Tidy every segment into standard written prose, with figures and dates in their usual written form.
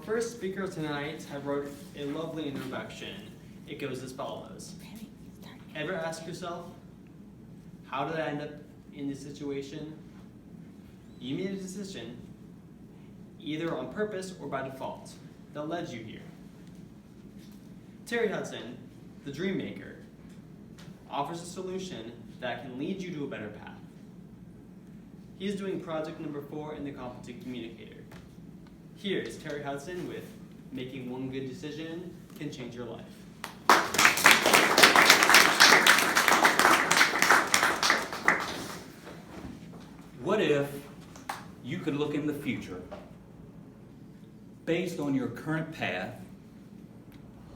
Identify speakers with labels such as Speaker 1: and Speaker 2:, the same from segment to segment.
Speaker 1: first speaker tonight wrote a lovely introduction. It goes as follows. Ever ask yourself, how did I end up in this situation? You made a decision, either on purpose or by default, that led you here. Terry Hudson, the Dream Maker, offers a solution that can lead you to a better path. He is doing project number 4 in the Competent Communicator. Here is Terry Hudson with Making One Good Decision Can Change Your Life.
Speaker 2: What if you could look in the future based on your current path?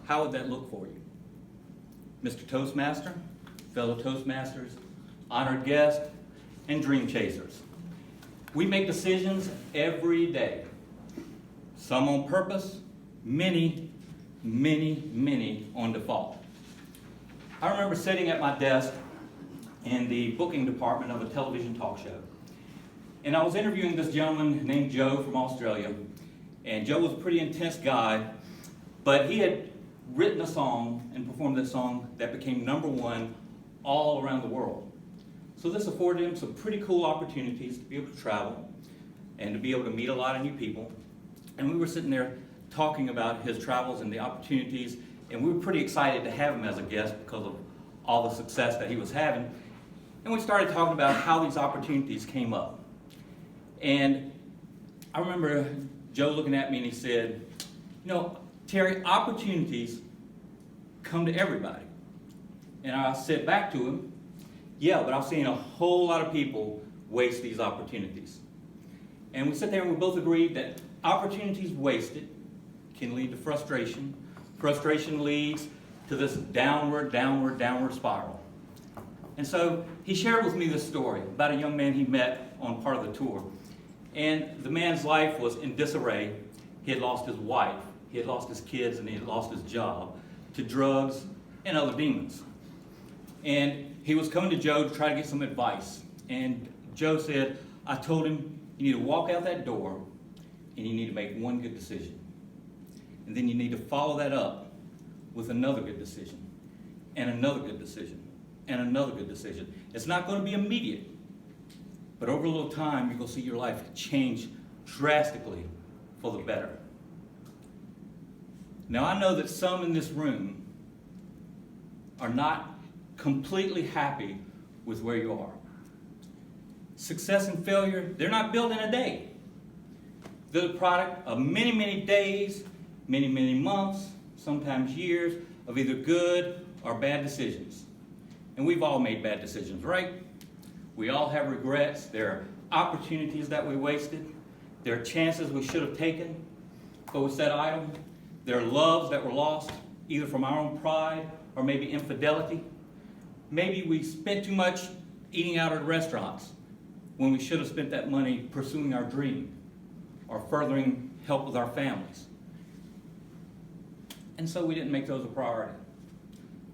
Speaker 2: How would that look for you? Mr. Toastmaster, fellow Toastmasters, honored guest, and dream chasers. We make decisions every day. Some on purpose, many on default. I remember sitting at my desk in the booking department of a television talk show. And I was interviewing this gentleman named Joe from Australia. And Joe was a pretty intense guy, but he had written a song and performed this song that became #1 all around the world. So this afforded him some pretty cool opportunities to be able to travel and to be able to meet a lot of new people. And we were sitting there talking about his travels and the opportunities, and we were pretty excited to have him as a guest because of all the success that he was having. And we started talking about how these opportunities came up. And I remember Joe looking at me and he said, you know, Terry, opportunities come to everybody. And I said back to him, yeah, but I've seen a whole lot of people waste these opportunities. And we sat there and we both agreed that opportunities wasted can lead to frustration. Frustration leads to this downward spiral. And so he shared with me this story about a young man he met on part of the tour. And the man's life was in disarray. He had lost his wife, he had lost his kids, and he had lost his job to drugs and other demons. And he was coming to Joe to try to get some advice. And Joe said, I told him, you need to walk out that door and you need to make one good decision. And then you need to follow that up with another good decision, and another good decision, and another good decision. It's not going to be immediate, but over a little time, you're going to see your life change drastically for the better. Now, I know that some in this room are not completely happy with where you are. Success and failure, they're not built in a day. They're the product of many days, many months, sometimes years, of either good or bad decisions. And we've all made bad decisions, right? We all have regrets. There are opportunities that we wasted. There are chances we should have taken, but we sat idle. There are loves that were lost, either from our own pride or maybe infidelity. Maybe we spent too much eating out at restaurants when we should have spent that money pursuing our dream or furthering help with our families. And so we didn't make those a priority.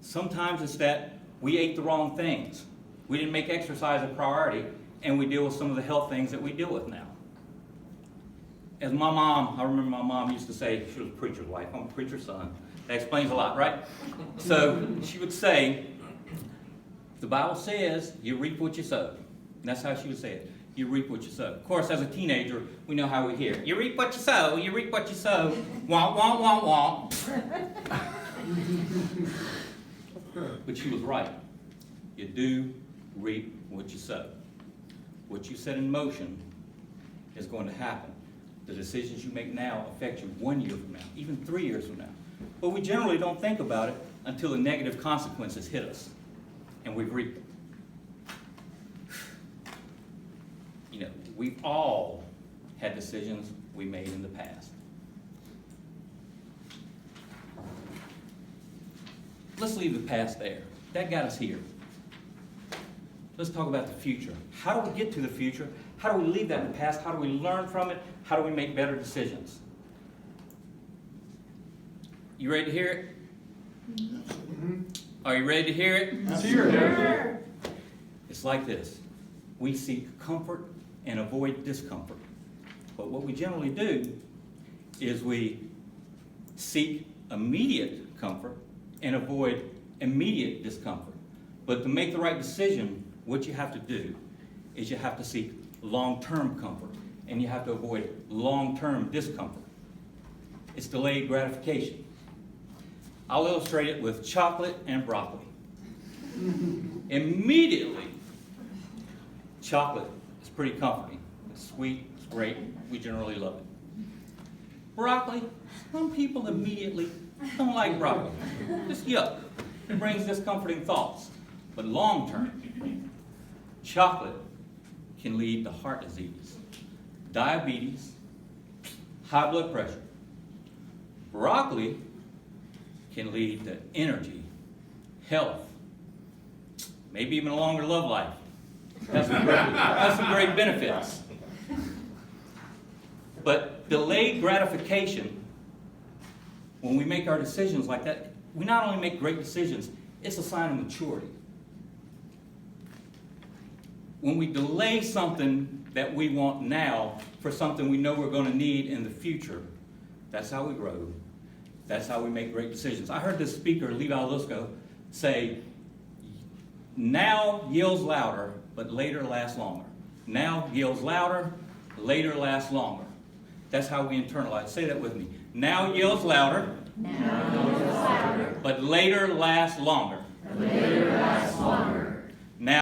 Speaker 2: Sometimes it's that we ate the wrong things. We didn't make exercise a priority, and we deal with some of the health things that we deal with now. As my mom, I remember my mom used to say, she was a preacher's wife, I'm a preacher's son. That explains a lot, right? So she would say, the Bible says you reap what you sow. And that's how she would say it. You reap what you sow. Of course, as a teenager, we know how we hear. You reap what you sow, you reap what you sow. Womp, womp, womp, womp. But she was right. You do reap what you sow. What you set in motion is going to happen. The decisions you make now affect you 1 year from now, even 3 years from now. But we generally don't think about it until the negative consequences hit us, and we've reaped them. You know, we've all had decisions we made in the past. Let's leave the past there. That got us here. Let's talk about the future. How do we get to the future? How do we leave that in the past? How do we learn from it? How do we make better decisions? You ready to hear it? Mm-hmm. Are you ready to hear it?
Speaker 1: Let's hear it.
Speaker 2: It's like this. We seek comfort and avoid discomfort. But what we generally do is we seek immediate comfort and avoid immediate discomfort. But to make the right decision, what you have to do is you have to seek long-term comfort, and you have to avoid long-term discomfort. It's delayed gratification. I'll illustrate it with chocolate and broccoli. Immediately, chocolate is pretty comforting. It's sweet, it's great, we generally love it. Broccoli, some people immediately don't like broccoli. Just yuck. It brings discomforting thoughts. But long term, chocolate can lead to heart disease, diabetes, high blood pressure. Broccoli can lead to energy, health, maybe even a longer love life. Has some great benefits. But delayed gratification, when we make our decisions like that, we not only make great decisions, it's a sign of maturity. When we delay something that we want now for something we know we're going to need in the future, that's how we grow. That's how we make great decisions. I heard this speaker, Levi Lusko, say, now yells louder, but later lasts longer. Now yells louder, later lasts longer. That's how we internalize. Say that with me. Now yells louder, but later lasts longer.